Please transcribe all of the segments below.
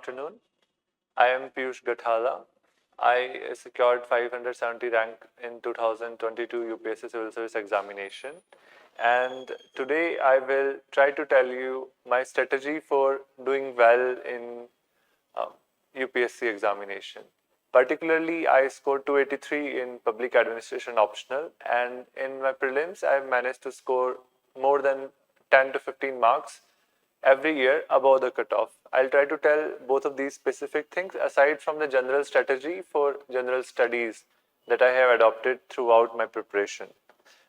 afternoon. I am Piyush Gathala. I secured 570 rank in 2022 UPSC Civil Service examination. And today I will try to tell you my strategy for doing well in UPSC examination. Particularly, I scored 283 in public administration optional, and in my prelims, I managed to score more than 10 to 15 marks every year above the cutoff. I'll try to tell both of these specific things aside from the general strategy for general studies that I have adopted throughout my preparation.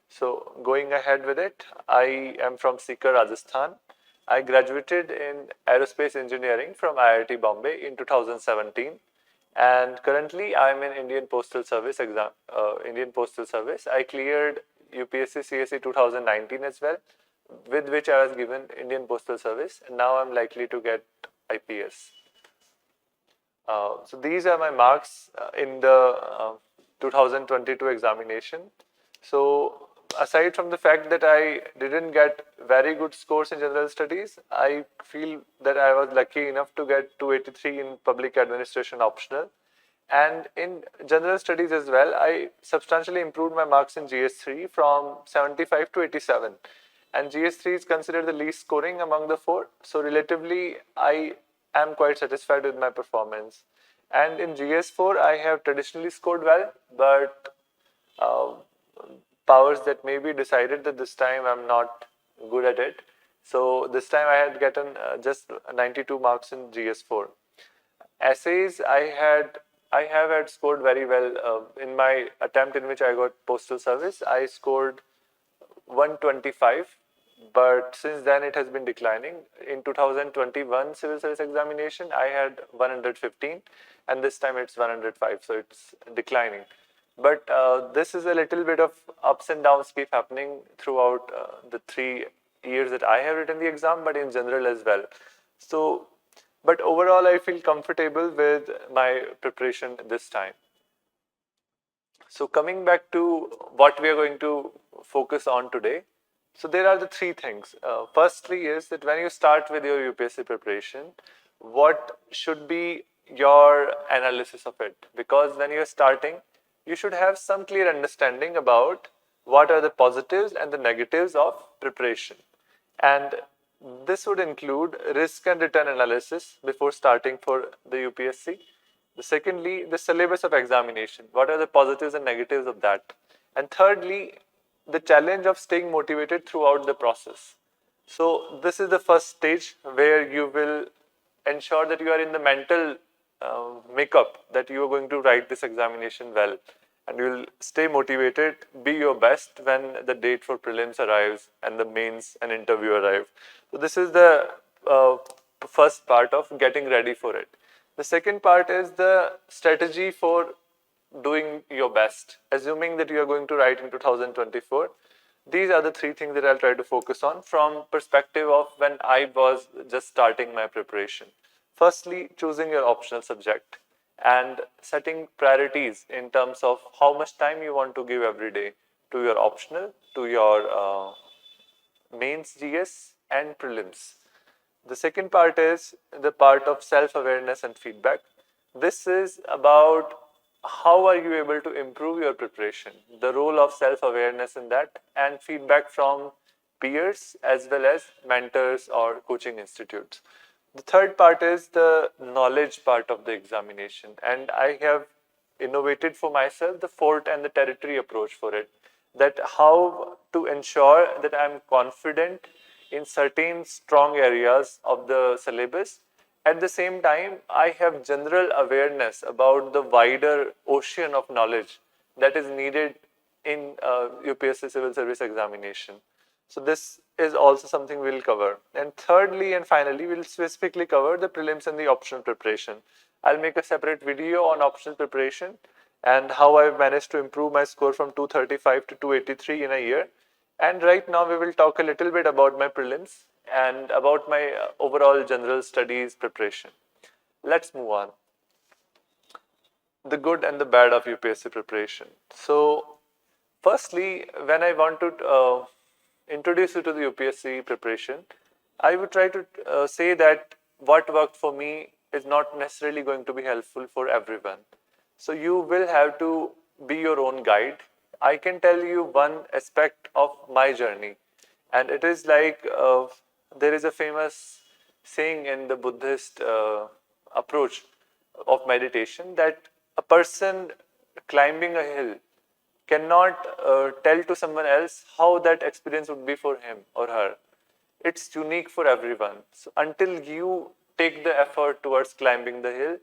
So going ahead with it, I am from Sikar, Rajasthan. I graduated in aerospace engineering from IIT Bombay in 2017, and currently I am in Indian Postal Service exam. Indian Postal Service. I cleared UPSC CSE 2019 as well, with which I was given Indian Postal Service, and now I'm likely to get IPS. So these are my marks in the 2022 examination. So aside from the fact that I didn't get very good scores in general studies, I feel that I was lucky enough to get 283 in public administration optional. And in general studies as well, I substantially improved my marks in GS3 from 75 to 87. And GS3 is considered the least scoring among the four. So relatively, I am quite satisfied with my performance. And in GS4, I have traditionally scored well, but powers that maybe decided that this time I'm not good at it. So this time I had gotten just 92 marks in GS4. Essays, I have had scored very well in my attempt in which I got postal service. I scored 125, but since then it has been declining. In 2021 civil service examination, I had 115, and this time it's 105, so it's declining. But this is a little bit of ups and downs keep happening throughout the 3 years that I have written the exam, but in general as well. So, but overall, I feel comfortable with my preparation this time. So coming back to what we are going to focus on today. So there are the three things. Firstly is that when you start with your UPSC preparation, what should be your analysis of it? Because when you're starting, you should have some clear understanding about what are the positives and the negatives of preparation. And this would include risk and return analysis before starting for the UPSC. Secondly, the syllabus of examination. What are the positives and negatives of that? And thirdly, the challenge of staying motivated throughout the process. So this is the first stage where you will ensure that you are in the mental makeup that you are going to write this examination well, and you will stay motivated, be your best when the date for prelims arrives and the mains and interview arrive. So this is the first part of getting ready for it. The second part is the strategy for doing your best, assuming that you are going to write in 2024. These are the three things that I'll try to focus on from perspective of when I was just starting my preparation. Firstly, choosing your optional subject and setting priorities in terms of how much time you want to give every day to your optional, to your mains GS and prelims. The second part is the part of self-awareness and feedback. This is about how are you able to improve your preparation, the role of self-awareness in that, and feedback from peers as well as mentors or coaching institutes. The third part is the knowledge part of the examination, and I have innovated for myself the fort and the territory approach for it, that how to ensure that I'm confident in certain strong areas of the syllabus. At the same time, I have general awareness about the wider ocean of knowledge that is needed in UPSC Civil Service examination. So this is also something we'll cover. And thirdly and finally, we'll specifically cover the prelims and the optional preparation. I'll make a separate video on optional preparation and how I've managed to improve my score from 235 to 283 in a year. And right now we will talk a little bit about my prelims and about my overall general studies preparation. Let's move on. The good and the bad of UPSC preparation. So firstly, when I want to introduce you to the UPSC preparation, I would try to say that what worked for me is not necessarily going to be helpful for everyone. So you will have to be your own guide. I can tell you one aspect of my journey, and it is like there is a famous saying in the Buddhist approach of meditation that a person climbing a hill cannot tell to someone else how that experience would be for him or her. It's unique for everyone. So until you take the effort towards climbing the hill,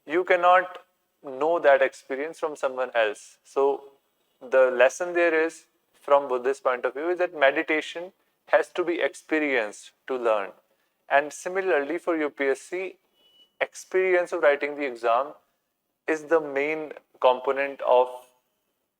you cannot know that experience from someone else. So the lesson there is, from Buddhist point of view, is that meditation has to be experienced to learn. And similarly for UPSC, experience of writing the exam is the main component of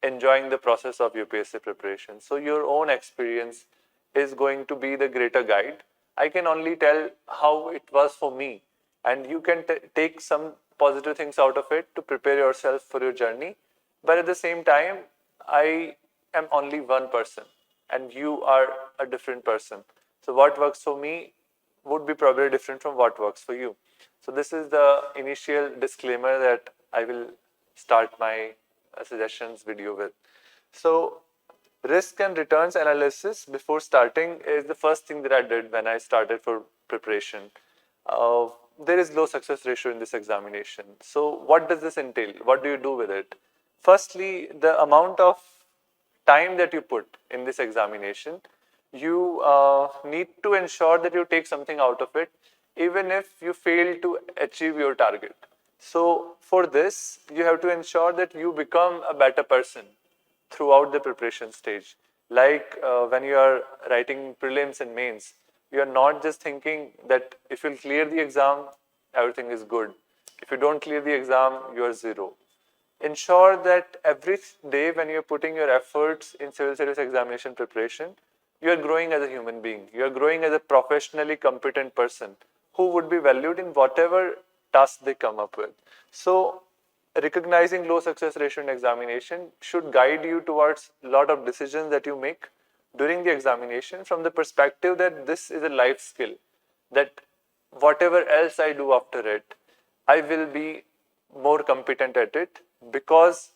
enjoying the process of UPSC preparation. So your own experience is going to be the greater guide. I can only tell how it was for me, and you can take some positive things out of it to prepare yourself for your journey. But at the same time, I am only one person, and you are a different person. So what works for me would be probably different from what works for you. So this is the initial disclaimer that I will start my suggestions video with. So risk and returns analysis before starting is the first thing that I did when I started for preparation. There is low success ratio in this examination. So what does this entail? What do you do with it? Firstly, the amount of time that you put in this examination, you need to ensure that you take something out of it, even if you fail to achieve your target. So for this, you have to ensure that you become a better person throughout the preparation stage. Like when you are writing prelims and mains, you are not just thinking that if you'll clear the exam, everything is good. If you don't clear the exam, you are zero. Ensure that every day when you're putting your efforts in civil service examination preparation, you are growing as a human being. You are growing as a professionally competent person who would be valued in whatever task they come up with. So recognizing low success ratio in examination should guide you towards a lot of decisions that you make during the examination from the perspective that this is a life skill, that whatever else I do after it, I will be more competent at it because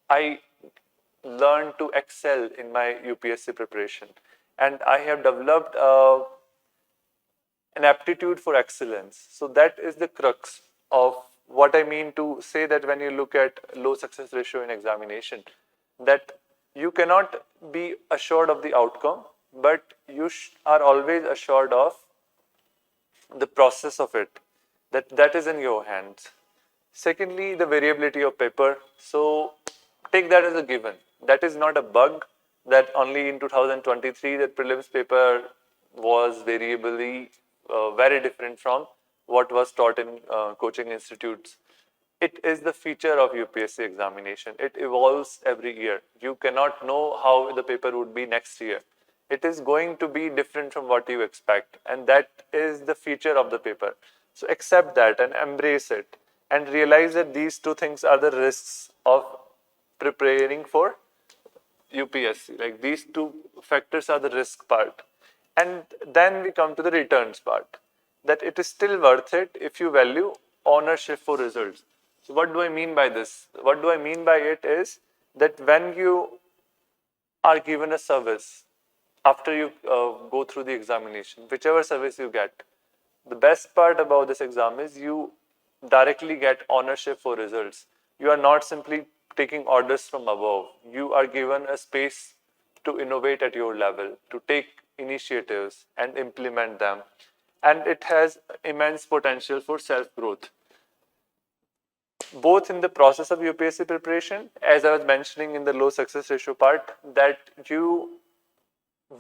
I learned to excel in my UPSC preparation. And I have developed an aptitude for excellence. So that is the crux of what I mean to say that when you look at low success ratio in examination, that you cannot be assured of the outcome, but you are always assured of the process of it, that is in your hands. Secondly, the variability of paper. So take that as a given. That is not a bug, that only in 2023 that prelims paper was variably very different from what was taught in coaching institutes. It is the feature of UPSC examination. It evolves every year. You cannot know how the paper would be next year. It is going to be different from what you expect, and that is the feature of the paper. So accept that and embrace it, and realize that these two things are the risks of preparing for UPSC. Like, these two factors are the risk part. And then we come to the returns part, that it is still worth it if you value ownership for results. So what do I mean by this? What do I mean by it is that when you are given a service after you go through the examination, whichever service you get, the best part about this exam is you directly get ownership for results. You are not simply taking orders from above. You are given a space to innovate at your level, to take initiatives and implement them. And it has immense potential for self-growth, both in the process of UPSC preparation, as I was mentioning in the low success ratio part, that you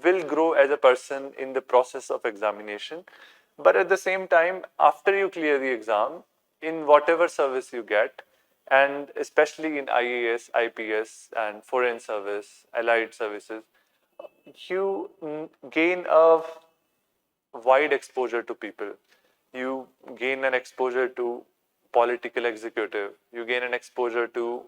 will grow as a person in the process of examination. But at the same time, after you clear the exam, in whatever service you get, and especially in IAS, IPS, and foreign service, allied services, you gain a wide exposure to people. You gain an exposure to political executive. You gain an exposure to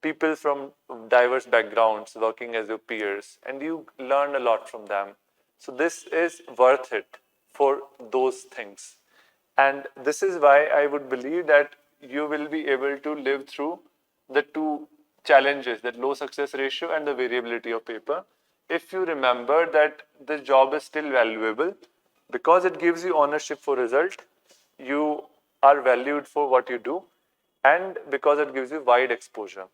people from diverse backgrounds working as your peers, and you learn a lot from them. So this is worth it for those things. And this is why I would believe that you will be able to live through the two challenges, that low success ratio and the variability of paper, if you remember that the job is still valuable because it gives you ownership for result, you are valued for what you do, and because it gives you wide exposure.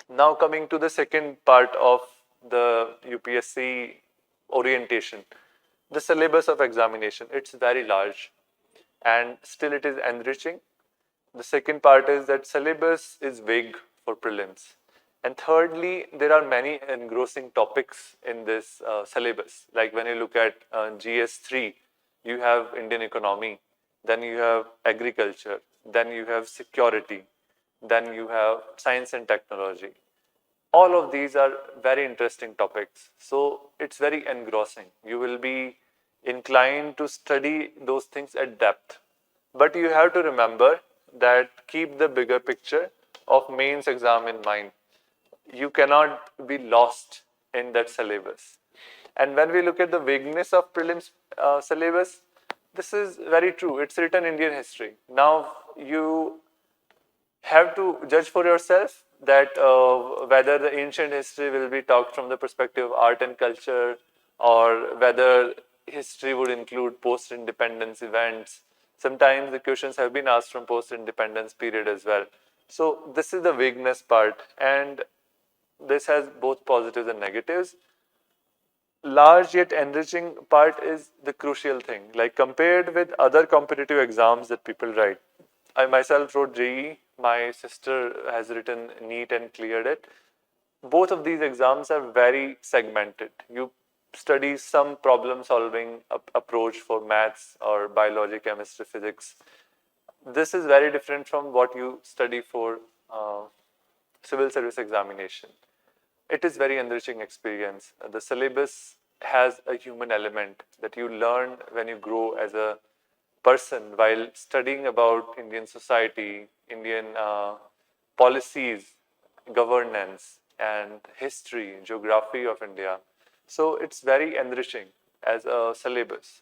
Now coming to the second part of the UPSC orientation, the syllabus of examination, it's very large and still it is enriching. The second part is that syllabus is vague for prelims. And thirdly, there are many engrossing topics in this syllabus. Like when you look at GS3, you have Indian economy, then you have agriculture, then you have security, then you have science and technology. All of these are very interesting topics. So it's very engrossing. You will be inclined to study those things at depth. But you have to remember that keep the bigger picture of mains exam in mind. You cannot be lost in that syllabus. And when we look at the vagueness of prelims syllabus, this is very true. It's written Indian history. Now you have to judge for yourself that whether the ancient history will be talked from the perspective of art and culture, or whether history would include post-independence events. Sometimes the questions have been asked from post-independence period as well. So this is the vagueness part, and this has both positives and negatives. Large yet enriching part is the crucial thing. Like compared with other competitive exams that people write, I myself wrote JEE. My sister has written NEET and cleared it. Both of these exams are very segmented. You study some problem solving approach for maths or biology, chemistry, physics. This is very different from what you study for civil service examination. It is very enriching experience. The syllabus has a human element that you learn when you grow as a person while studying about Indian society, Indian policies, governance, and history, geography of India. So it's very enriching as a syllabus,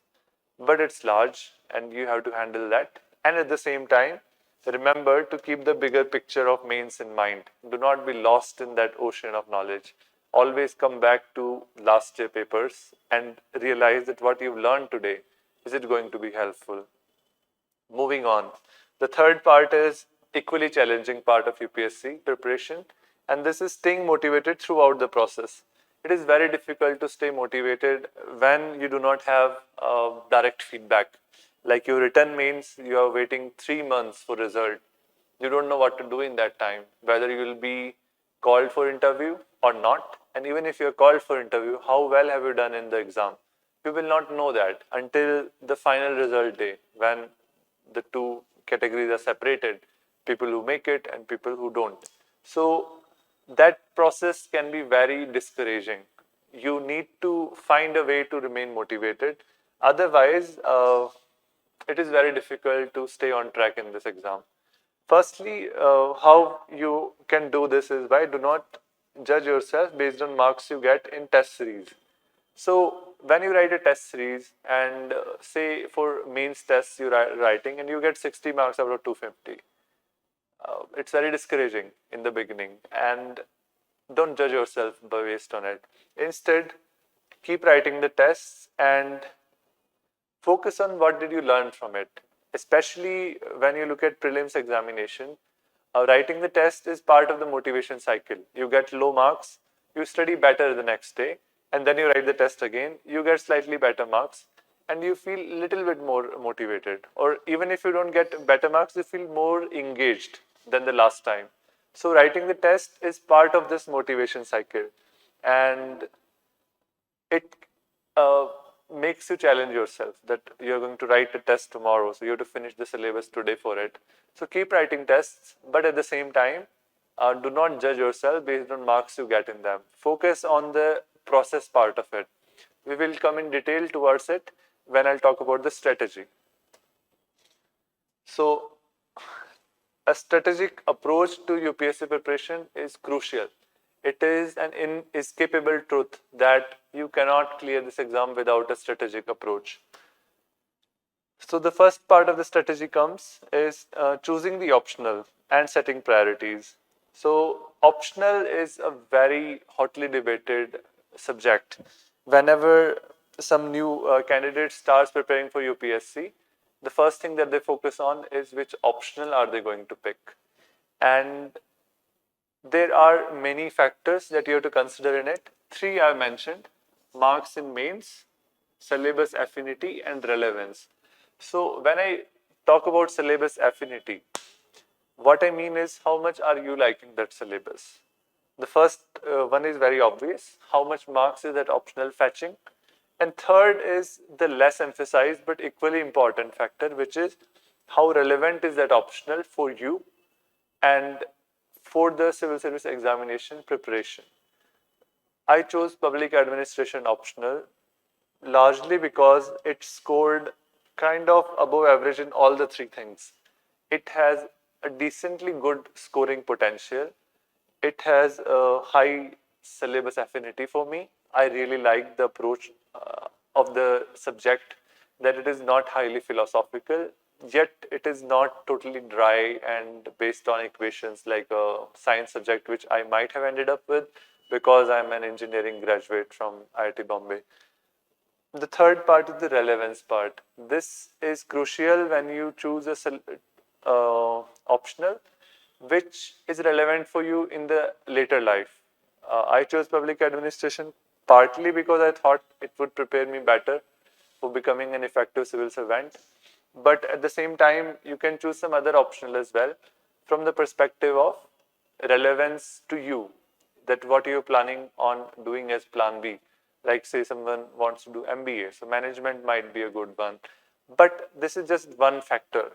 but it's large and you have to handle that. And at the same time, remember to keep the bigger picture of mains in mind. Do not be lost in that ocean of knowledge. Always come back to last year papers and realize that what you've learned today, is it going to be helpful? Moving on. The third part is equally challenging part of UPSC preparation, and this is staying motivated throughout the process. It is very difficult to stay motivated when you do not have direct feedback. Like your written mains, you are waiting 3 months for result. You don't know what to do in that time, whether you will be called for interview or not. And even if you're called for interview, how well have you done in the exam? You will not know that until the final result day, when the two categories are separated, people who make it and people who don't. So that process can be very discouraging. You need to find a way to remain motivated. Otherwise, it is very difficult to stay on track in this exam. Firstly, how you can do this is by do not judge yourself based on marks you get in test series. So when you write a test series and say for mains tests you're writing and you get 60 marks out of 250, it's very discouraging in the beginning, and don't judge yourself based on it. Instead, keep writing the tests and focus on what did you learn from it. Especially when you look at prelims examination, writing the test is part of the motivation cycle. You get low marks, you study better the next day, and then you write the test again, you get slightly better marks, and you feel a little bit more motivated. Or even if you don't get better marks, you feel more engaged than the last time. So writing the test is part of this motivation cycle, and it makes you challenge yourself that you're going to write a test tomorrow, so you have to finish the syllabus today for it. So keep writing tests, but at the same time, do not judge yourself based on marks you get in them. Focus on the process part of it. We will come in detail towards it when I'll talk about the strategy. So a strategic approach to UPSC preparation is crucial. It is an inescapable truth that you cannot clear this exam without a strategic approach. So the first part of the strategy comes is choosing the optional and setting priorities. So optional is a very hotly debated subject. Whenever some new candidate starts preparing for UPSC, the first thing that they focus on is which optional are they going to pick. And there are many factors that you have to consider in it. Three I mentioned: marks in mains, syllabus affinity, and relevance. So when I talk about syllabus affinity, what I mean is how much are you liking that syllabus? The first one is very obvious. How much marks is that optional fetching? And third is the less emphasized but equally important factor, which is how relevant is that optional for you and for the civil service examination preparation. I chose public administration optional largely because it scored kind of above average in all the three things. It has a decently good scoring potential. It has a high syllabus affinity for me. I really like the approach of the subject, that it is not highly philosophical, yet it is not totally dry and based on equations like a science subject, which I might have ended up with because I'm an engineering graduate from IIT Bombay. The third part is the relevance part. This is crucial when you choose a optional which is relevant for you in the later life. I chose public administration partly because I thought it would prepare me better for becoming an effective civil servant. But at the same time, you can choose some other optional as well from the perspective of relevance to you, that what you're planning on doing as plan B. Like say someone wants to do MBA, so management might be a good one. But this is just one factor.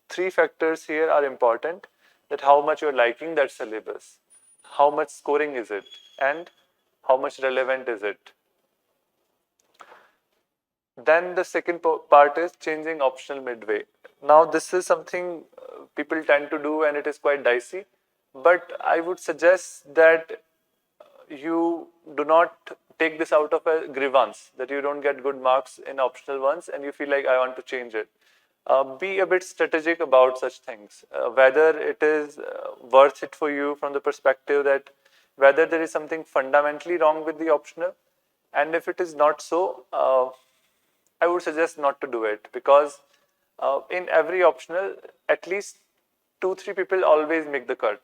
Three factors here are important: that how much you're liking that syllabus, how much scoring is it, and how much relevant is it. Then the second part is changing optional midway. Now, this is something people tend to do and it is quite dicey, but I would suggest that you do not take this out of a grievance, that you don't get good marks in optional ones and you feel like I want to change it. Be a bit strategic about such things, whether it is worth it for you from the perspective that whether there is something fundamentally wrong with the optional, and if it is not so, I would suggest not to do it, because in every optional, at least 2-3 people always make the cut.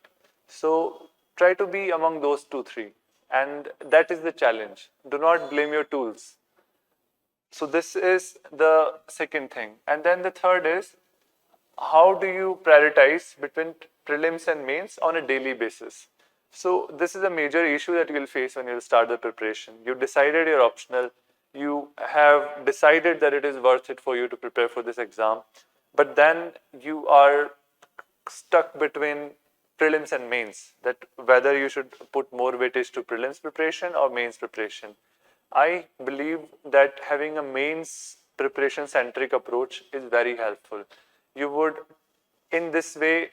So try to be among those 2-3, and that is the challenge. Do not blame your tools. So this is the second thing. And then the third is, how do you prioritize between prelims and mains on a daily basis? So this is a major issue that you will face when you start the preparation. You decided your optional, you have decided that it is worth it for you to prepare for this exam, but then you are stuck between prelims and mains, that whether you should put more weightage to prelims preparation or mains preparation. I believe that having a mains preparation centric approach is very helpful. You would, in this way,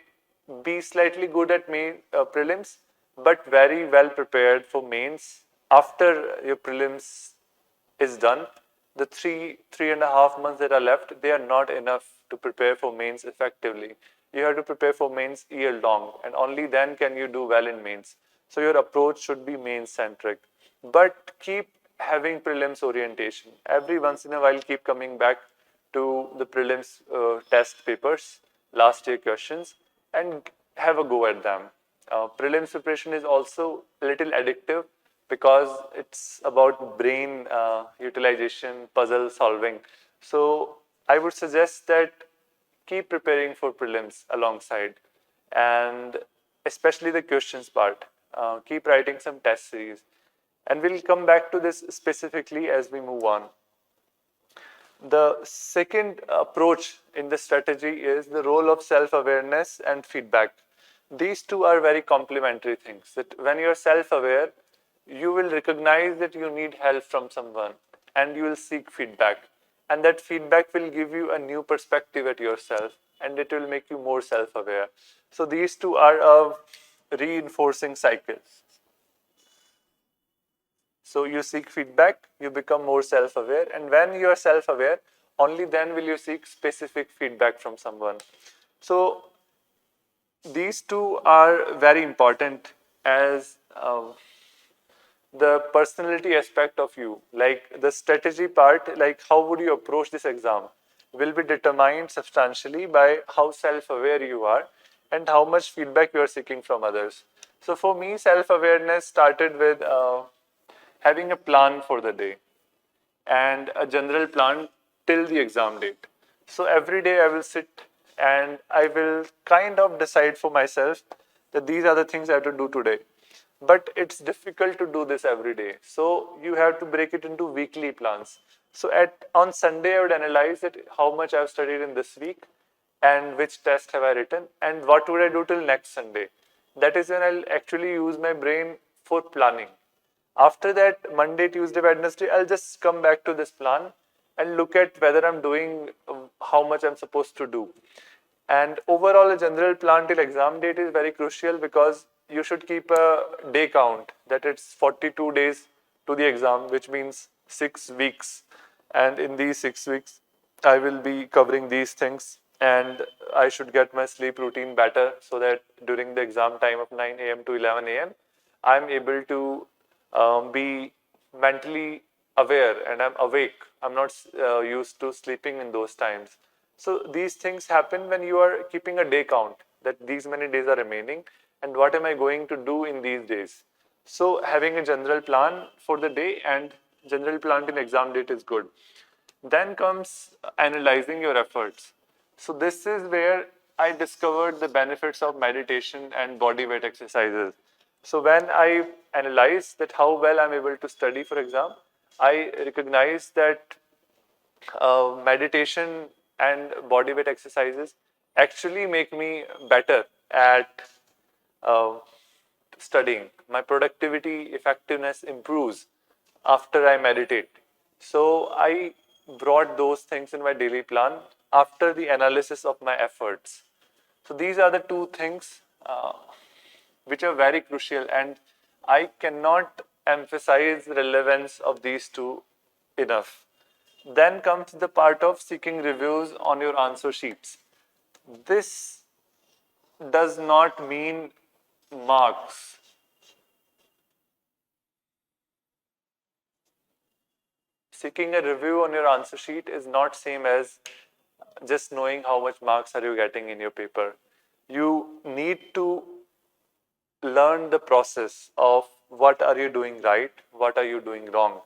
be slightly good at prelims, but very well prepared for mains. After your prelims is done, the 3.5 months that are left, they are not enough to prepare for mains effectively. You have to prepare for mains year long, and only then can you do well in mains. So your approach should be mains centric, but keep having prelims orientation. Every once in a while, keep coming back to the prelims test papers, last year questions, and have a go at them. Prelims preparation is also a little addictive because it's about brain utilization, puzzle solving. So I would suggest that keep preparing for prelims alongside, and especially the questions part. Keep writing some test series. And we'll come back to this specifically as we move on. The second approach in the strategy is the role of self-awareness and feedback. These two are very complementary things. That when you're self-aware, you will recognize that you need help from someone and you will seek feedback. And that feedback will give you a new perspective at yourself and it will make you more self-aware. So these two are a reinforcing cycle. So you seek feedback, you become more self-aware, and when you are self-aware, only then will you seek specific feedback from someone. So these two are very important as the personality aspect of you, like the strategy part, like how would you approach this exam, will be determined substantially by how self-aware you are and how much feedback you are seeking from others. So for me, self-awareness started with having a plan for the day and a general plan till the exam date. So every day I will sit and I will kind of decide for myself that these are the things I have to do today. But it's difficult to do this every day. So you have to break it into weekly plans. So on Sunday I would analyze that how much I've studied in this week and which test have I written and what would I do till next Sunday. That is when I'll actually use my brain for planning. After that, Monday, Tuesday, Wednesday, I'll just come back to this plan and look at whether I'm doing how much I'm supposed to do. And overall, a general plan till exam date is very crucial because you should keep a day count that it's 42 days to the exam, which means 6 weeks. And in these 6 weeks, I will be covering these things and I should get my sleep routine better so that during the exam time of 9 a.m. to 11 a.m., I'm able to be mentally aware and I'm awake. I'm not used to sleeping in those times. So these things happen when you are keeping a day count that these many days are remaining and what am I going to do in these days. So having a general plan for the day and general plan in exam date is good. Then comes analyzing your efforts. So this is where I discovered the benefits of meditation and body weight exercises. So when I analyze that how well I'm able to study for exam, I recognize that meditation and body weight exercises actually make me better at uh, studying. My productivity, effectiveness improves after I meditate. So I brought those things in my daily plan after the analysis of my efforts. So these are the two things which are very crucial, and I cannot emphasize the relevance of these two enough. Then comes the part of seeking reviews on your answer sheets. This does not mean marks. Seeking a review on your answer sheet is not same as just knowing how much marks are you getting in your paper. You need to learn the process of what are you doing right, what are you doing wrong.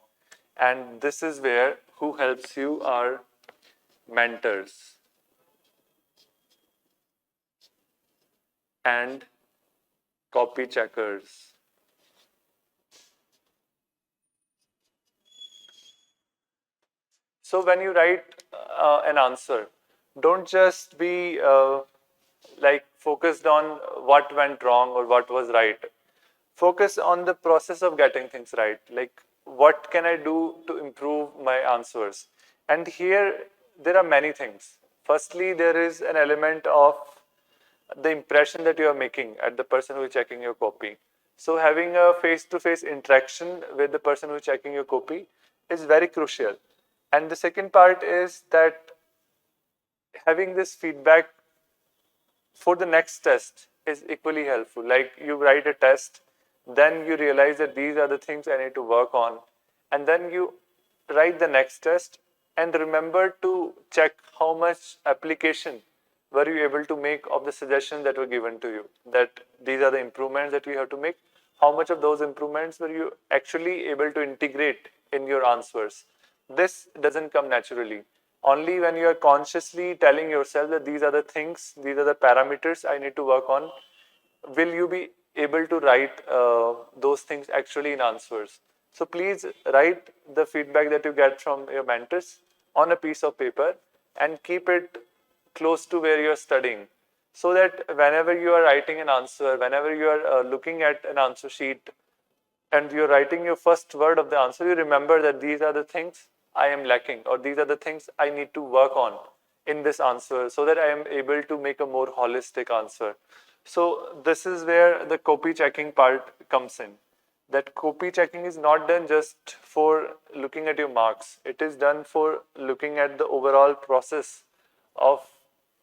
And this is where who helps you are mentors and copy checkers. So when you write an answer, don't just be like focused on what went wrong or what was right. Focus on the process of getting things right. Like what can I do to improve my answers? And here there are many things. Firstly, there is an element of the impression that you are making at the person who is checking your copy. So having a face-to-face interaction with the person who is checking your copy is very crucial. And the second part is that having this feedback for the next test is equally helpful. Like you write a test, then you realize that these are the things I need to work on, and then you write the next test and remember to check how much application were you able to make of the suggestions that were given to you, that these are the improvements that you have to make. How much of those improvements were you actually able to integrate in your answers? This doesn't come naturally. Only when you are consciously telling yourself that these are the things, these are the parameters I need to work on, will you be able to write those things actually in answers. So please write the feedback that you get from your mentors on a piece of paper and keep it close to where you're studying, so that whenever you are writing an answer, whenever you are looking at an answer sheet and you're writing your first word of the answer, you remember that these are the things I am lacking or these are the things I need to work on in this answer so that I am able to make a more holistic answer. So this is where the copy checking part comes in. that copy checking is not done just for looking at your marks. It is done for looking at the overall process of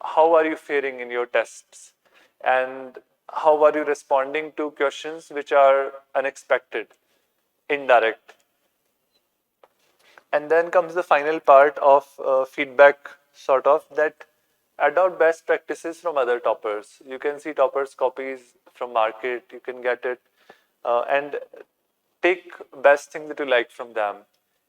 how are you faring in your tests and how are you responding to questions which are unexpected, indirect. And then comes the final part of feedback, sort of, that adopt best practices from other toppers. You can see toppers copies from market, you can get it, and take best thing that you like from them.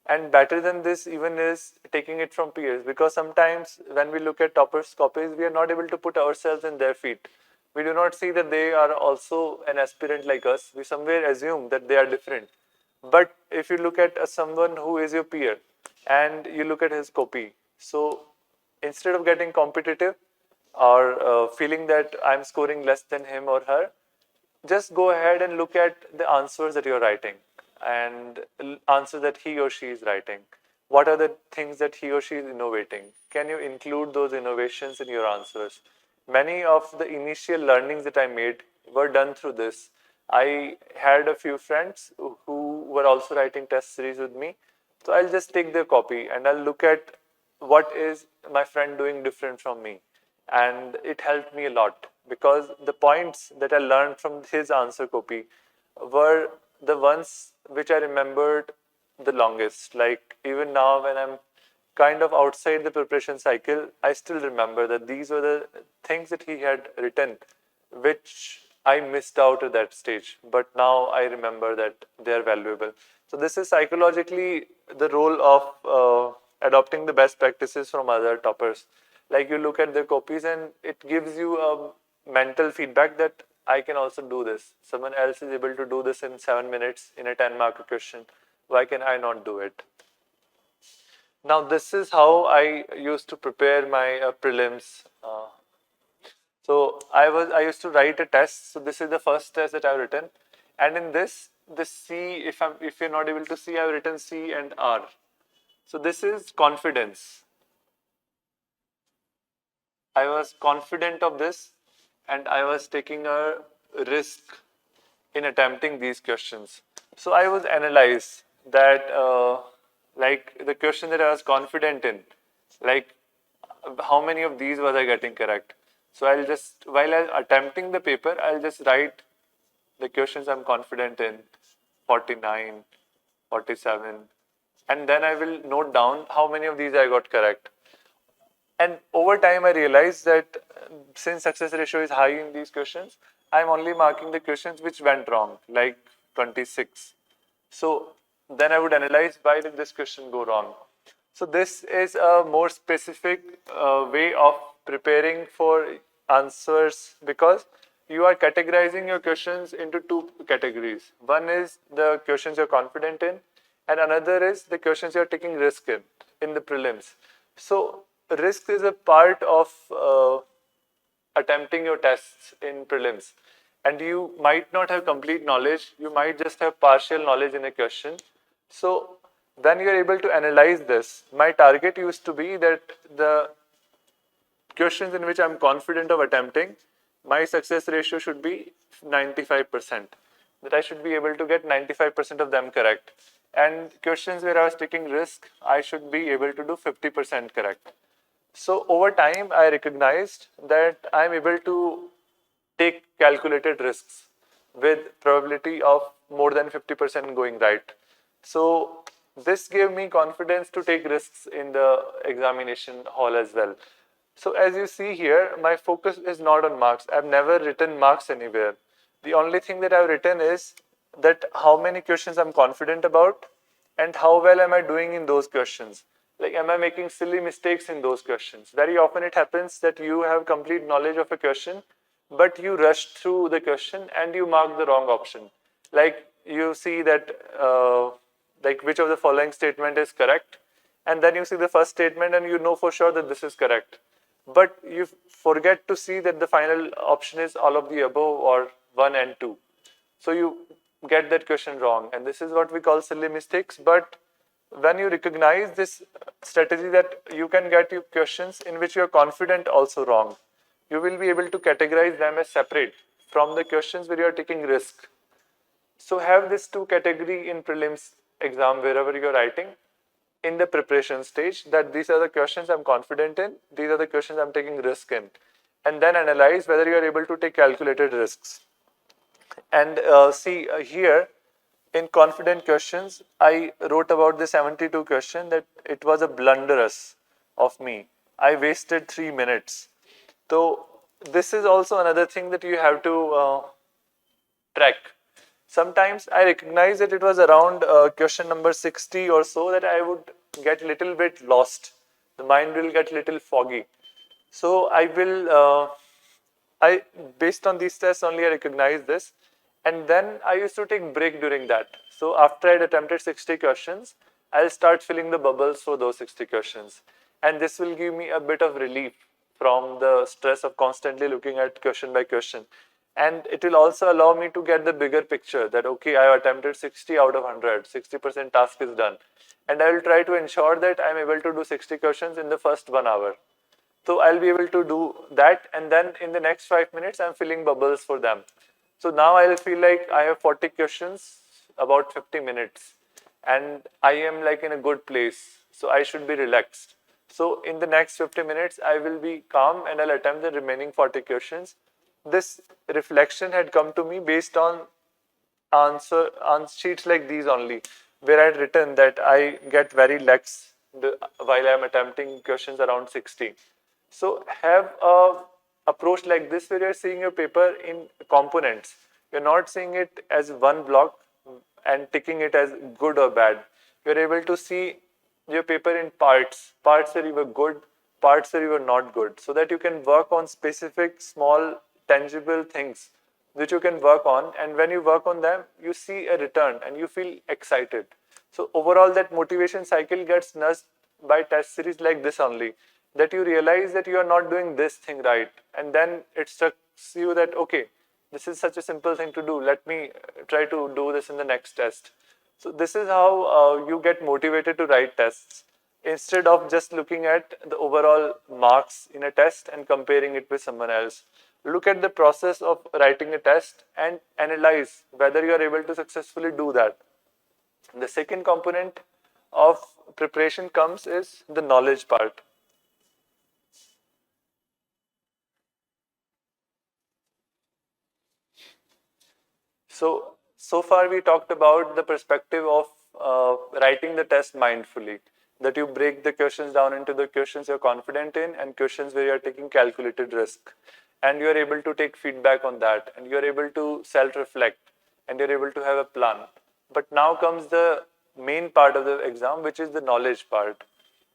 And better than this even is taking it from peers, because sometimes when we look at toppers copies, we are not able to put ourselves in their feet. We do not see that they are also an aspirant like us. We somewhere assume that they are different. But if you look at someone who is your peer and you look at his copy, so instead of getting competitive or feeling that I'm scoring less than him or her, just go ahead and look at the answers that you're writing and answer that he or she is writing. What are the things that he or she is innovating? Can you include those innovations in your answers? Many of the initial learnings that I made were done through this. I had a few friends who were also writing test series with me. So I'll just take their copy and I'll look at what is my friend doing different from me. And it helped me a lot because the points that I learned from his answer copy were the ones which I remembered the longest. Like even now when I'm kind of outside the preparation cycle, I still remember that these were the things that he had written which I missed out at that stage. But now I remember that they are valuable. So this is psychologically the role of adopting the best practices from other toppers. Like you look at their copies and it gives you a mental feedback that I can also do this. Someone else is able to do this in 7 minutes in a 10-mark question. Why can I not do it? Now this is how I used to prepare my prelims. I used to write a test. So this is the first test that I've written, and in this C, if you're not able to see, I've written C and R. So this is confidence. I was confident of this, and I was taking a risk in attempting these questions. So I was analyzed that like the question that I was confident in, like how many of these was I getting correct. So I'll just, while I'm attempting the paper, I'll just write the questions I'm confident in, 49, 47, and then I will note down how many of these I got correct. And over time, I realized that since success ratio is high in these questions, I'm only marking the questions which went wrong, like 26. So then I would analyze why did this question go wrong. So this is a more specific way of preparing for answers because you are categorizing your questions into two categories. One is the questions you're confident in, and another is the questions you're taking risk in the prelims. So risk is a part of attempting your tests in prelims. And you might not have complete knowledge, you might just have partial knowledge in a question. So when you're able to analyze this, my target used to be that the questions in which I'm confident of attempting, my success ratio should be 95%. That I should be able to get 95% of them correct. And questions where I was taking risk, I should be able to do 50% correct. So over time, I recognized that I'm able to take calculated risks with probability of more than 50% going right. So this gave me confidence to take risks in the examination hall as well. So as you see here, my focus is not on marks. I've never written marks anywhere. The only thing that I've written is that how many questions I'm confident about and how well am I doing in those questions. Like, am I making silly mistakes in those questions? Very often it happens that you have complete knowledge of a question, but you rush through the question and you mark the wrong option. Like you see that, like which of the following statement is correct, and then you see the first statement and you know for sure that this is correct. But you forget to see that the final option is all of the above or 1 and 2. So you get that question wrong, and this is what we call silly mistakes. But when you recognize this strategy that you can get your questions in which you are confident also wrong, you will be able to categorize them as separate from the questions where you are taking risk. So have this two category in prelims exam wherever you're writing in the preparation stage, that these are the questions I'm confident in, these are the questions I'm taking risk in, and then analyze whether you are able to take calculated risks. And see here in confident questions, I wrote about the 72 question that it was a blunderous of me. I wasted 3 minutes. So this is also another thing that you have to track. Sometimes I recognize that it was around question number 60 or so that I would get little bit lost. The mind will get little foggy. So I will, based on these tests only I recognize this. And then I used to take break during that. So after I had attempted 60 questions, I'll start filling the bubbles for those 60 questions. And this will give me a bit of relief from the stress of constantly looking at question by question. And it will also allow me to get the bigger picture that, okay, I have attempted 60 out of 100, 60% task is done. And I will try to ensure that I'm able to do 60 questions in the first 1 hour. So I'll be able to do that, and then in the next 5 minutes, I'm filling bubbles for them. So now I'll feel like I have 40 questions, about 50 minutes, and I am like in a good place. So I should be relaxed. So in the next 50 minutes, I will be calm and I'll attempt the remaining 40 questions. This reflection had come to me based on sheets like these only, where I had written that I get very lax while I am attempting questions around 60. So have a approach like this where you're seeing your paper in components. You're not seeing it as one block and ticking it as good or bad. You're able to see your paper in parts, parts where you were good, parts where you were not good, so that you can work on specific small tangible things which you can work on, and when you work on them you see a return and you feel excited. So overall that motivation cycle gets nudged by test series like this only, that you realize that you are not doing this thing right, and then it strikes you that, okay, this is such a simple thing to do, let me try to do this in the next test. So this is how you get motivated to write tests, instead of just looking at the overall marks in a test and comparing it with someone else. Look at the process of writing a test and analyze whether you are able to successfully do that. The second component of preparation comes is the knowledge part. So far we talked about the perspective of writing the test mindfully, that you break the questions down into the questions you're confident in and questions where you're taking calculated risk. And you're able to take feedback on that, and you're able to self-reflect, and you're able to have a plan. But now comes the main part of the exam, which is the knowledge part.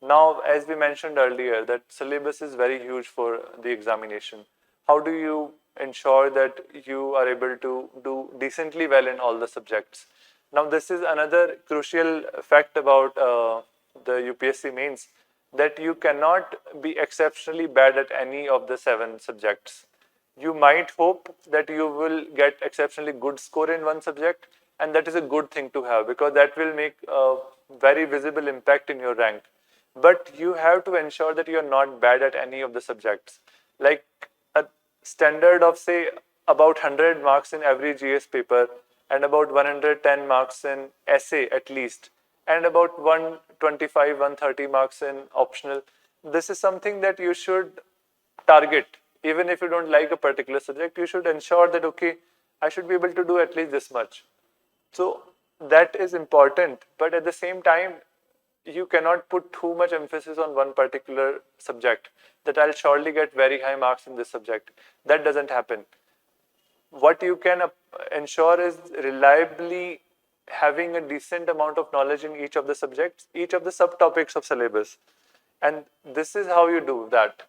Now, as we mentioned earlier, that syllabus is very huge for the examination. How do you ensure that you are able to do decently well in all the subjects? Now, this is another crucial fact about the UPSC mains, that you cannot be exceptionally bad at any of the 7 subjects. You might hope that you will get exceptionally good score in one subject, and that is a good thing to have because that will make a very visible impact in your rank. But you have to ensure that you are not bad at any of the subjects. Like a standard of say about 100 marks in every GS paper and about 110 marks in essay at least, and about 125, 130 marks in optional. This is something that you should target. Even if you don't like a particular subject, you should ensure that, okay, I should be able to do at least this much. So that is important, but at the same time, you cannot put too much emphasis on one particular subject, that I'll surely get very high marks in this subject. That doesn't happen. What you can ensure is reliably having a decent amount of knowledge in each of the subjects, each of the subtopics of syllabus. And this is how you do that.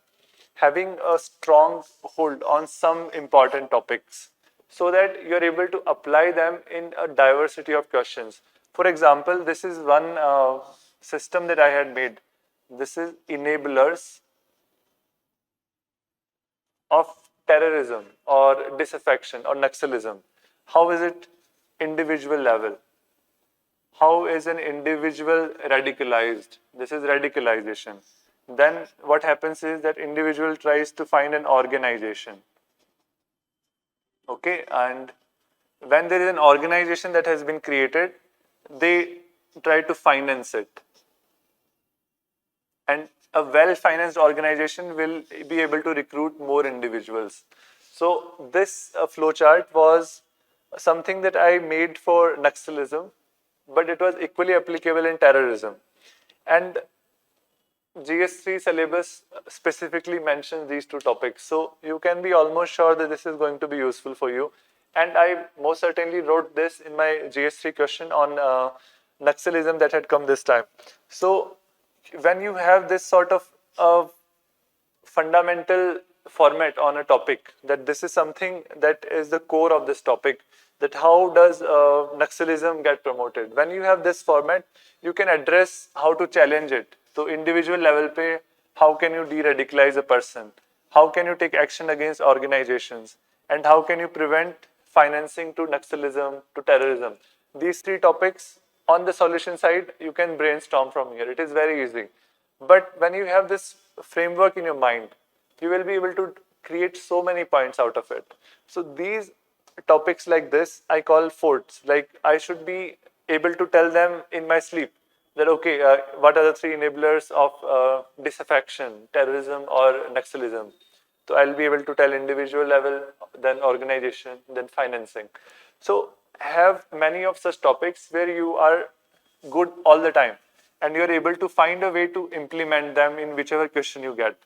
Having a strong hold on some important topics so that you're able to apply them in a diversity of questions. For example, this is one system that I had made. This is enablers of terrorism or disaffection or Naxalism. How is it individual level? How is an individual radicalized? This is radicalization. Then what happens is that individual tries to find an organization. Okay, and when there is an organization that has been created, they try to finance it. And a well-financed organization will be able to recruit more individuals. So this flowchart was something that I made for Naxalism, but it was equally applicable in terrorism. And GS3 syllabus specifically mentions these two topics. So you can be almost sure that this is going to be useful for you. And I most certainly wrote this in my GS3 question on Naxalism that had come this time. So when you have this sort of fundamental format on a topic, that this is something that is the core of this topic, that how does Naxalism get promoted. When you have this format, you can address how to challenge it. So individual level pe, how can you de-radicalize a person? How can you take action against organizations? And how can you prevent financing to Naxalism, to terrorism? These three topics on the solution side, you can brainstorm from here. It is very easy. But when you have this framework in your mind, you will be able to create so many points out of it. So these topics like this, I call forts. Like I should be able to tell them in my sleep that, okay, what are the three enablers of disaffection, terrorism, or Naxalism? So I'll be able to tell individual level, then organization, then financing. So have many of such topics where you are good all the time and you're able to find a way to implement them in whichever question you get.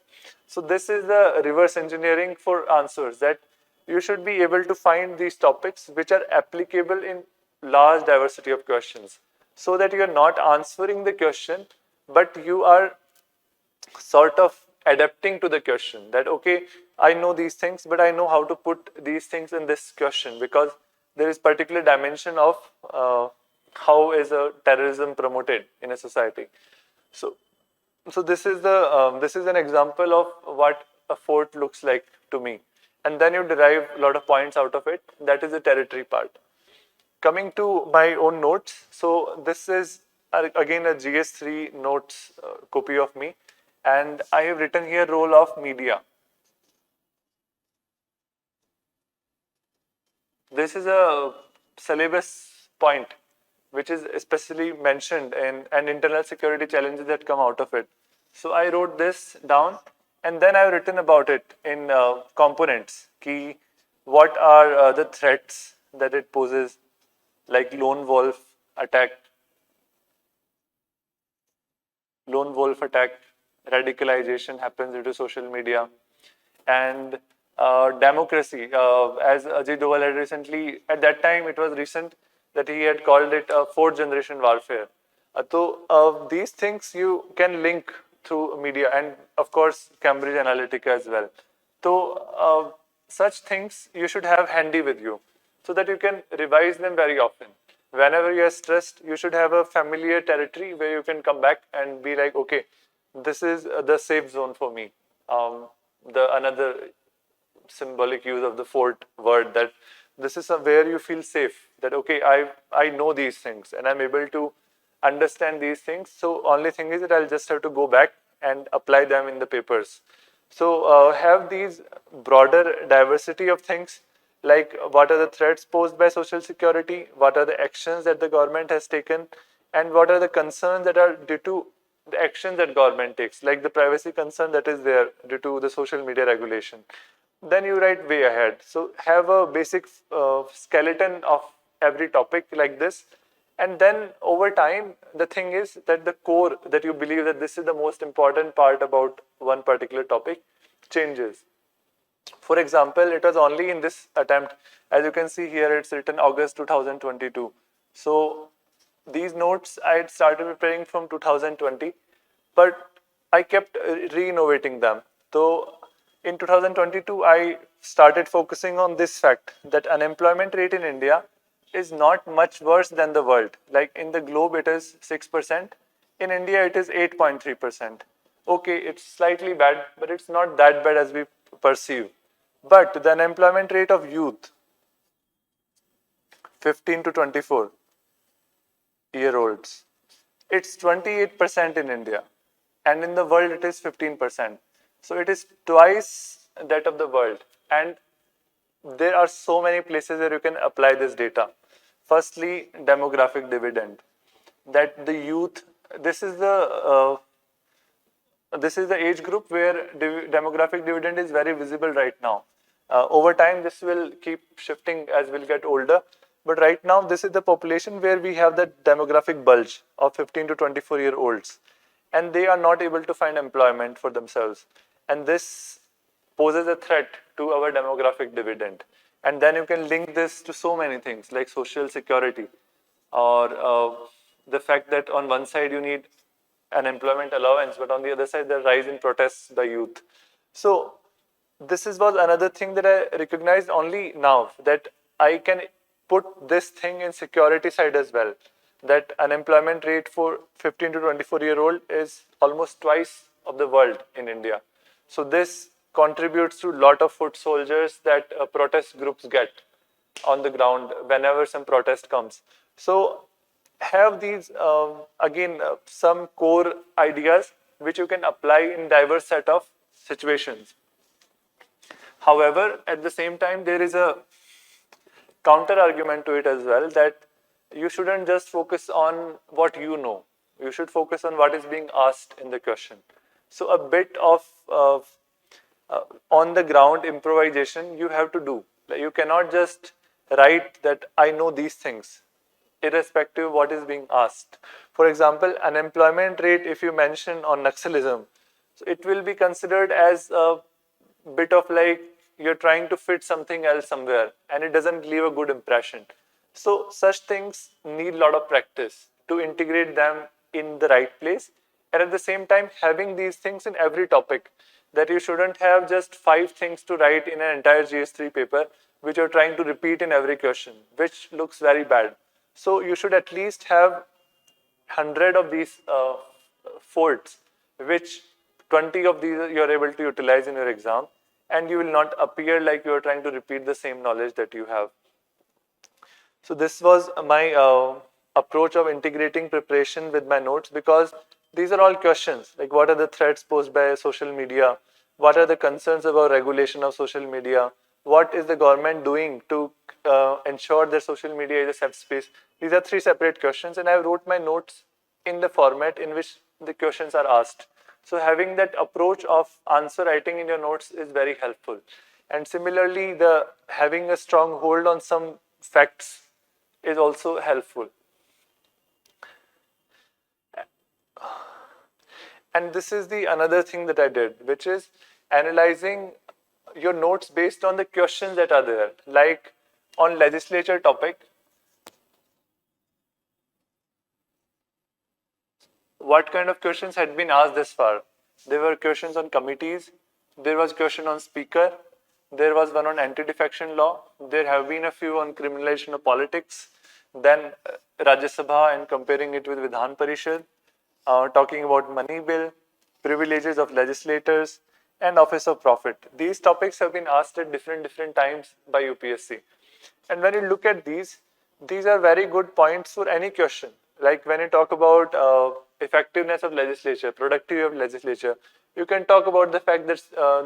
So this is the reverse engineering for answers, that you should be able to find these topics which are applicable in large diversity of questions, so that you are not answering the question, but you are sort of adapting to the question, that okay, I know these things, but I know how to put these things in this question because there is particular dimension of how is a terrorism promoted in a society. So this is an example of what a fort looks like to me, and then you derive a lot of points out of it. That is the territory part. Coming to my own notes, so this is again a GS3 notes copy of me, and I have written here role of media. This is a syllabus point which is especially mentioned in and internal security challenges that come out of it. So I wrote this down, and then I've written about it in components. Key, what are the threats that it poses, like lone wolf attack, radicalization happens due to social media, and democracy. As Ajay Doval had recently, at that time it was recent that he had called it a fourth generation warfare. So these things you can link through media, and of course Cambridge Analytica as well. So such things you should have handy with you so that you can revise them very often. Whenever you are stressed, you should have a familiar territory where you can come back and be like, okay, this is the safe zone for me. The another symbolic use of the fort word, that this is where you feel safe, that okay, I know these things and I'm able to understand these things. So only thing is that I'll just have to go back and apply them in the papers. So have these broader diversity of things, like what are the threats posed by social security, what are the actions that the government has taken, and what are the concerns that are due to the actions that government takes, like the privacy concern that is there due to the social media regulation. Then you write way ahead. So have a basic skeleton of every topic like this. And then over time, the thing is that the core that you believe that this is the most important part about one particular topic changes. For example, it was only in this attempt, as you can see here, it's written August 2022. So these notes I had started preparing from 2020, but I kept re-innovating them. So in 2022, I started focusing on this fact that unemployment rate in India is not much worse than the world. Like in the globe, it is 6%. In India, it is 8.3%. Okay, it's slightly bad, but it's not that bad as we perceive. But the unemployment rate of youth, 15 to 24-year-olds, it's 28% in India, and in the world it is 15%. So it is twice that of the world. And there are so many places where you can apply this data. Firstly, demographic dividend. That the youth, this is the uh, this is the age group where demographic dividend is very visible right now. Over time, this will keep shifting as we'll get older. But right now, this is the population where we have the demographic bulge of 15 to 24-year-olds. And they are not able to find employment for themselves. And this poses a threat to our demographic dividend. And then you can link this to so many things like social security, or the fact that on one side you need an employment allowance, but on the other side, the rise in protests by youth. So was another thing that I recognized only now, that I can put this thing in security side as well. That unemployment rate for 15 to 24-year-old is almost twice of the world in India. So this contributes to a lot of foot soldiers that protest groups get on the ground whenever some protest comes. So have these again some core ideas which you can apply in diverse set of situations. However, at the same time, there is a counter argument to it as well, that you shouldn't just focus on what you know. You should focus on what is being asked in the question. So a bit of on the ground improvisation you have to do. You cannot just write that I know these things, irrespective of what is being asked. For example, unemployment rate, if you mention on Naxalism, so it will be considered as a bit of like you're trying to fit something else somewhere, and it doesn't leave a good impression. So such things need a lot of practice to integrate them in the right place, and at the same time having these things in every topic, that you shouldn't have just 5 things to write in an entire GS3 paper which you're trying to repeat in every question, which looks very bad. So you should at least have 100 of these faults, which 20 of these you're able to utilize in your exam, and you will not appear like you're trying to repeat the same knowledge that you have. So this was my approach of integrating preparation with my notes, because these are all questions like what are the threats posed by social media, what are the concerns about regulation of social media, what is the government doing to ensure that social media is a safe space. These are 3 separate questions, and I wrote my notes in the format in which the questions are asked. So having that approach of answer writing in your notes is very helpful. And similarly, the having a strong hold on some facts is also helpful. And this is the another thing that I did, which is analyzing your notes based on the questions that are there. Like on legislature topic, what kind of questions had been asked this far? There were questions on committees, there was question on speaker, there was one on anti-defection law, there have been a few on criminalization of politics, then Rajya Sabha and comparing it with Vidhan Parishad, talking about money bill, privileges of legislators, and office of profit. These topics have been asked at different times by UPSC. And when you look at these are very good points for any question. Like when you talk about effectiveness of legislature, productivity of legislature, you can talk about the fact that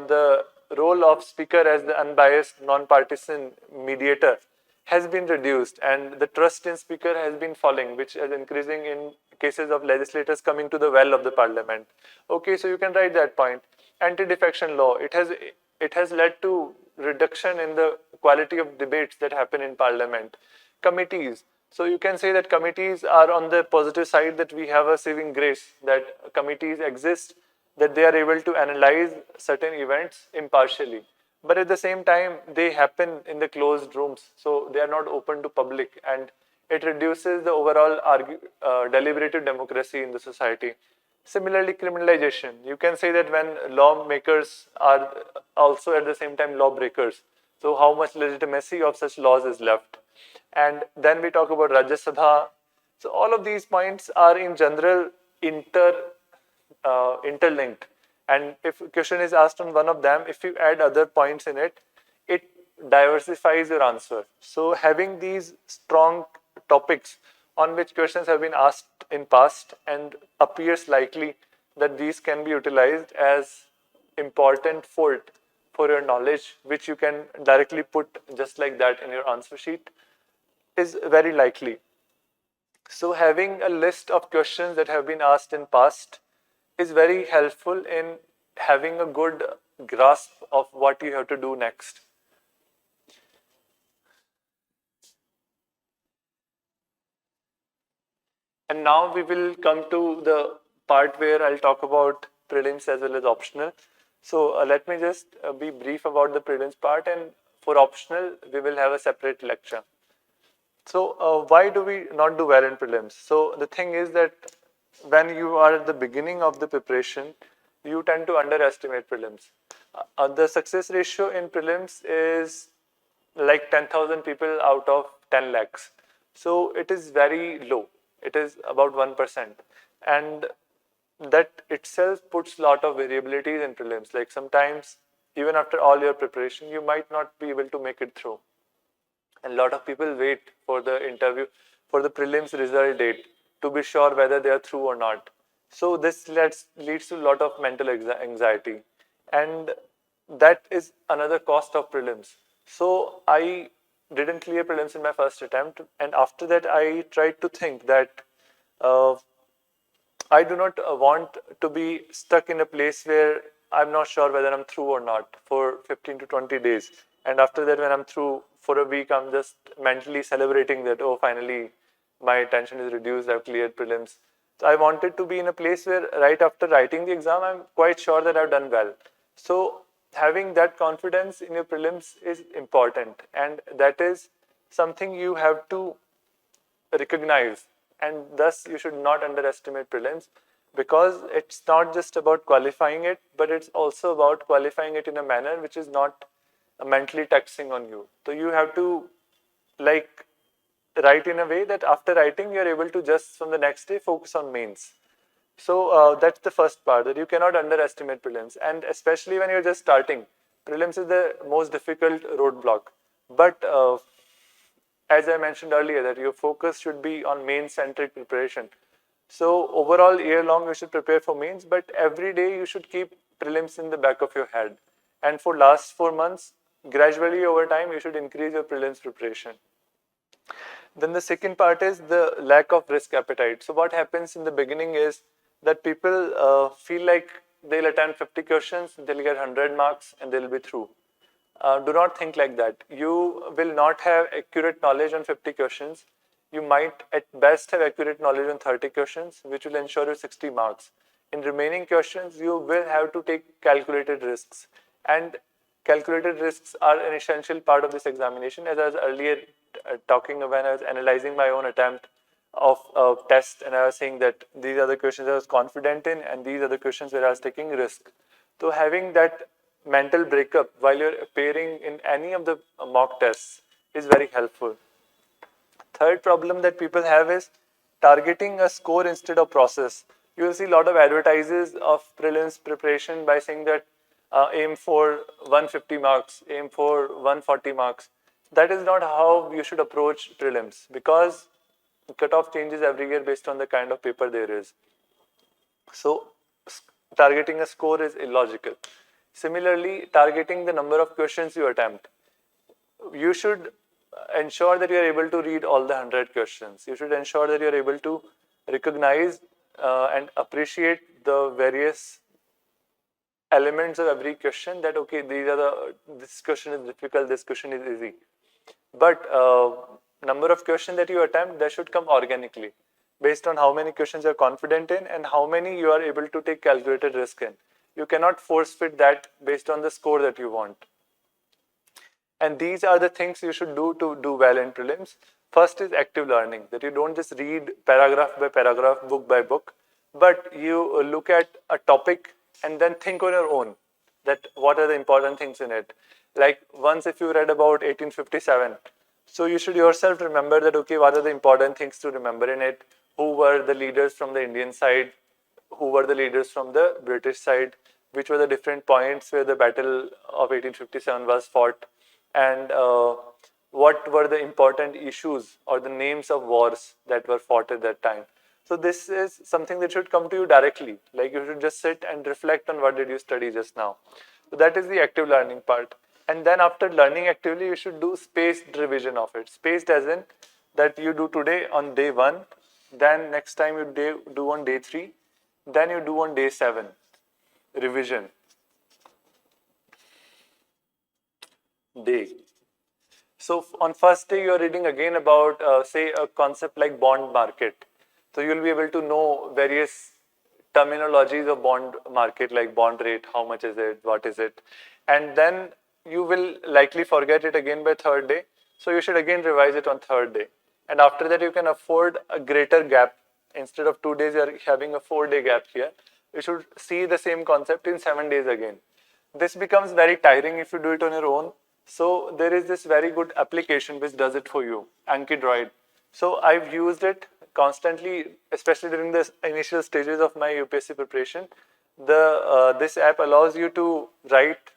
the role of speaker as the unbiased, non-partisan mediator has been reduced, and the trust in speaker has been falling, which is increasing in cases of legislators coming to the well of the parliament. Okay, so you can write that point. Anti-defection law, it has led to reduction in the quality of debates that happen in parliament. Committees, so you can say that committees are on the positive side, that we have a saving grace, that committees exist, that they are able to analyze certain events impartially. But at the same time, they happen in the closed rooms, so they are not open to public, and it reduces the overall deliberative democracy in the society. Similarly, criminalization. You can say that when lawmakers are also at the same time lawbreakers, so how much legitimacy of such laws is left? And then we talk about Rajya Sabha. So all of these points are in general interlinked. And if a question is asked on one of them, if you add other points in it, it diversifies your answer. So having these strong topics on which questions have been asked in past, and appears likely that these can be utilized as important fault for your knowledge, which you can directly put just like that in your answer sheet, is very likely. So having a list of questions that have been asked in past is very helpful in having a good grasp of what you have to do next. And now we will come to the part where I'll talk about prelims as well as optional. So let me just be brief about the prelims part, and for optional, we will have a separate lecture. So why do we not do well in prelims? So the thing is that when you are at the beginning of the preparation, you tend to underestimate prelims. The success ratio in prelims is like 10,000 people out of 10 lakhs. So it is very low. It is about 1%. And that itself puts a lot of variabilities in prelims. Like sometimes, even after all your preparation, you might not be able to make it through. And a lot of people wait for the interview, for the prelims result date to be sure whether they are through or not. So this leads to a lot of mental anxiety. And that is another cost of prelims. So I didn't clear prelims in my first attempt. And after that, I tried to think that uh, I do not want to be stuck in a place where I'm not sure whether I'm through or not for 15 to 20 days. And after that, when I'm through for a week, I'm just mentally celebrating that, oh, finally, my tension is reduced, I've cleared prelims. So I wanted to be in a place where right after writing the exam, I'm quite sure that I've done well. So having that confidence in your prelims is important. And that is something you have to recognize, and thus you should not underestimate prelims, because it's not just about qualifying it, but it's also about qualifying it in a manner which is not mentally taxing on you. So you have to like write in a way that after writing you're able to just from the next day focus on mains. So that's the first part, that you cannot underestimate prelims, and especially when you're just starting, prelims is the most difficult roadblock. But as I mentioned earlier, that your focus should be on main-centric preparation. So overall, year long, you should prepare for mains, but every day you should keep prelims in the back of your head. And for last 4 months, gradually over time, you should increase your prelims preparation. Then the second part is the lack of risk appetite. So what happens in the beginning is that people feel like they'll attempt 50 questions, they'll get 100 marks, and they'll be through. Do not think like that. You will not have accurate knowledge on 50 questions. You might at best have accurate knowledge on 30 questions, which will ensure you 60 marks. In remaining questions, you will have to take calculated risks. And calculated risks are an essential part of this examination. As I was earlier talking when I was analyzing my own attempt of a test, and I was saying that these are the questions I was confident in, and these are the questions where I was taking risk. So having that mental breakup while you're appearing in any of the mock tests is very helpful. Third problem that people have is targeting a score instead of process. You will see a lot of advertises of prelims preparation by saying that aim for 150 marks, aim for 140 marks. That is not how you should approach prelims, because cutoff changes every year based on the kind of paper there is. So targeting a score is illogical. Similarly, targeting the number of questions you attempt. You should ensure that you are able to read all the 100 questions. You should ensure that you are able to recognize and appreciate the various elements of every question, that okay, this question is difficult, this question is easy. But number of questions that you attempt, that should come organically based on how many questions you are confident in and how many you are able to take calculated risk in. You cannot force fit that based on the score that you want. And these are the things you should do to do well in prelims. First is active learning, that you don't just read paragraph by paragraph, book by book, but you look at a topic and then think on your own that what are the important things in it. Like once if you read about 1857, so you should yourself remember that, okay, what are the important things to remember in it? Who were the leaders from the Indian side? Who were the leaders from the British side? Which were the different points where the Battle of 1857 was fought? And what were the important issues or the names of wars that were fought at that time? So this is something that should come to you directly. Like you should just sit and reflect on what did you study just now. So that is the active learning part. And then after learning actively, you should do spaced revision of it. Spaced as in that you do today on day 1, then next time you do on day 3, then you do on day 7 revision day. So on first day, you're reading again about, say, a concept like bond market. So you'll be able to know various terminologies of bond market, like bond rate, how much is it, what is it. And then you will likely forget it again by third day. So you should again revise it on third day. And after that, you can afford a greater gap. Instead of 2 days, you're having a 4-day gap here. You should see the same concept in 7 days again. This becomes very tiring if you do it on your own. So there is this very good application which does it for you, Anki Droid. So I've used it constantly, especially during the initial stages of my UPSC preparation. This app allows you to write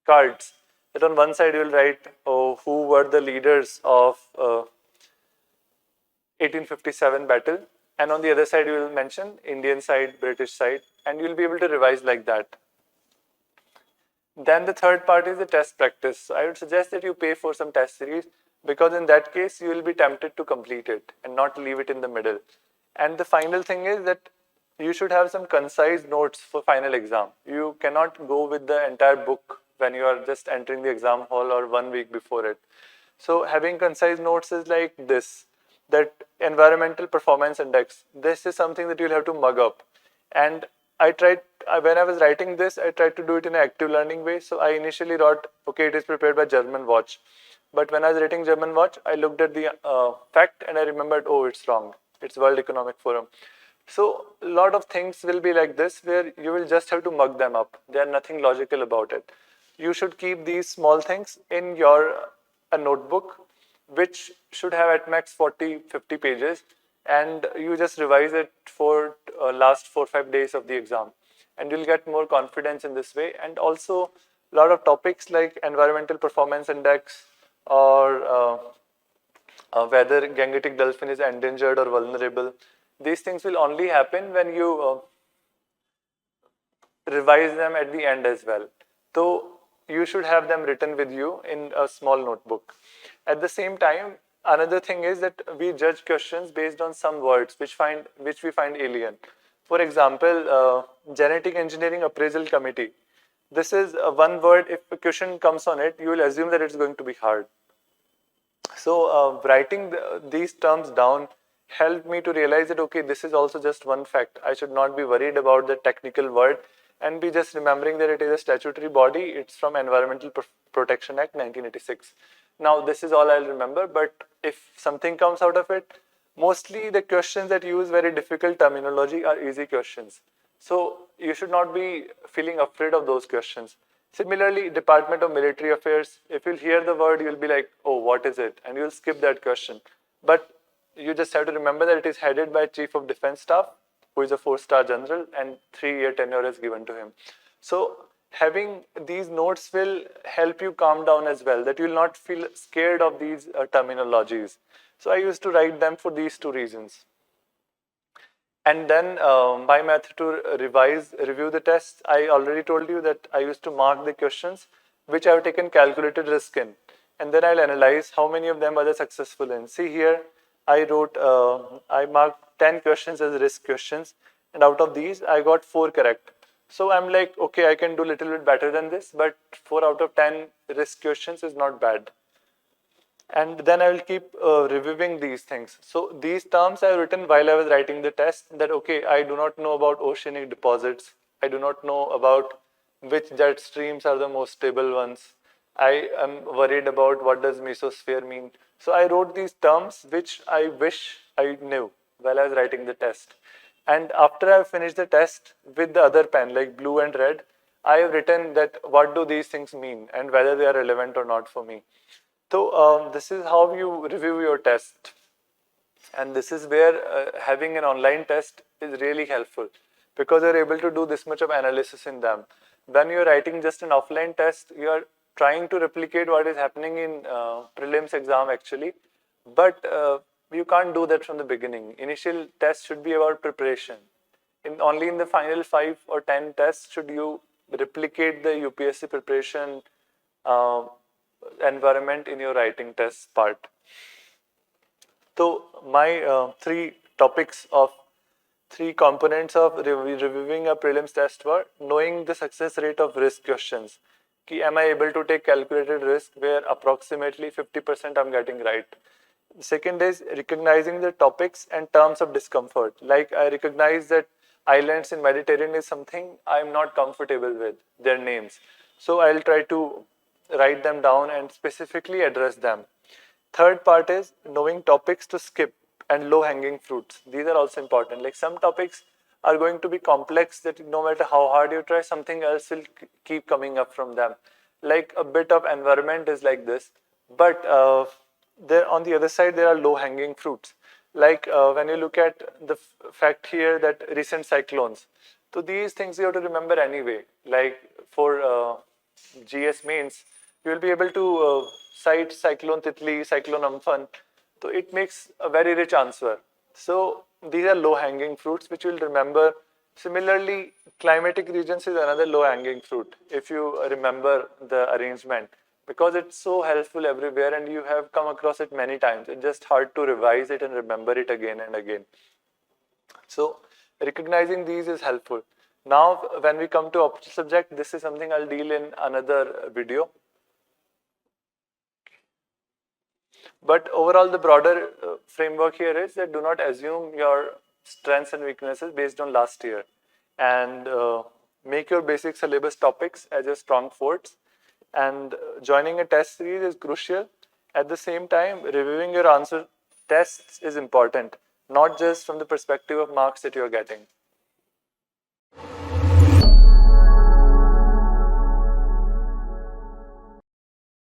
cards. That on one side you will write, oh, who were the leaders of 1857 battle, and on the other side you will mention Indian side, British side, and you will be able to revise like that. Then the third part is the test practice. So I would suggest that you pay for some test series, because in that case you will be tempted to complete it and not leave it in the middle. And the final thing is that you should have some concise notes for final exam. You cannot go with the entire book when you are just entering the exam hall or 1 week before it. So having concise notes is like this, that environmental performance index, this is something that you'll have to mug up. And when I was writing this, I tried to do it in an active learning way. So I initially wrote, okay, it is prepared by German Watch. But when I was writing German Watch, I looked at the fact and I remembered, oh, it's wrong. It's World Economic Forum. So a lot of things will be like this, where you will just have to mug them up. There's nothing logical about it. You should keep these small things in your a notebook, which should have at max 40-50 pages, and you just revise it for last 4-5 days of the exam, and you'll get more confidence in this way. And also a lot of topics like environmental performance index, or whether gangetic dolphin is endangered or vulnerable, these things will only happen when you revise them at the end as well. So you should have them written with you in a small notebook. At the same time, another thing is that we judge questions based on some words which we find alien. For example, genetic engineering appraisal committee. This is one word. If a question comes on it, you will assume that it's going to be hard. So writing these terms down helped me to realize that, okay, this is also just one fact. I should not be worried about the technical word and be just remembering that it is a statutory body. It's from Environmental Protection Act 1986. Now, this is all I'll remember, but if something comes out of it, mostly the questions that use very difficult terminology are easy questions. So you should not be feeling afraid of those questions. Similarly, Department of Military Affairs, if you'll hear the word, you'll be like, oh, what is it? And you'll skip that question. But you just have to remember that it is headed by Chief of Defense Staff, who is a 4-star general, and 3-year tenure is given to him. So having these notes will help you calm down as well, that you will not feel scared of these terminologies. So I used to write them for these 2 reasons. And then my method to review the tests, I already told you that I used to mark the questions which I have taken calculated risk in. And then I'll analyze how many of them are successful in. See here, I marked 10 questions as risk questions. And out of these, I got 4 correct. So I'm like, okay, I can do a little bit better than this, but 4 out of 10 risk questions is not bad. And then I will keep reviewing these things. So these terms I have written while I was writing the test, that okay, I do not know about oceanic deposits. I do not know about which jet streams are the most stable ones. I am worried about what does mesosphere mean. So I wrote these terms which I wish I knew while I was writing the test. And after I finished the test with the other pen, like blue and red, I have written that what do these things mean and whether they are relevant or not for me. So this is how you review your test, and this is where having an online test is really helpful, because you're able to do this much of analysis in them. When you're writing just an offline test, you are trying to replicate what is happening in prelims exam actually, but you can't do that from the beginning. Initial test should be about preparation. Only in the final 5 or 10 tests should you replicate the UPSC preparation uh, environment in your writing test part. So my three components of reviewing a prelims test were knowing the success rate of risk questions. Am I able to take calculated risk where approximately 50% I'm getting right? The second is recognizing the topics and terms of discomfort. Like I recognize that islands in Mediterranean is something I'm not comfortable with, their names. So I'll try to write them down and specifically address them. Third part is knowing topics to skip and low hanging fruits. These are also important. Like some topics are going to be complex that no matter how hard you try, something else will keep coming up from them. Like a bit of environment is like this, but there on the other side there are low hanging fruits. Like when you look at the fact here that recent cyclones. So these things you have to remember anyway. Like for GS mains, you will be able to cite cyclone Titli, cyclone Amphan. So it makes a very rich answer. So these are low hanging fruits which you will remember. Similarly, climatic regions is another low hanging fruit if you remember the arrangement, because it's so helpful everywhere and you have come across it many times. It's just hard to revise it and remember it again and again. So recognizing these is helpful. Now when we come to optional subject, this is something I'll deal in another video. But overall, the broader framework here is that do not assume your strengths and weaknesses based on last year, and make your basic syllabus topics as your strong forts. And joining a test series is crucial. At the same time, reviewing your answer tests is important, not just from the perspective of marks that you are getting.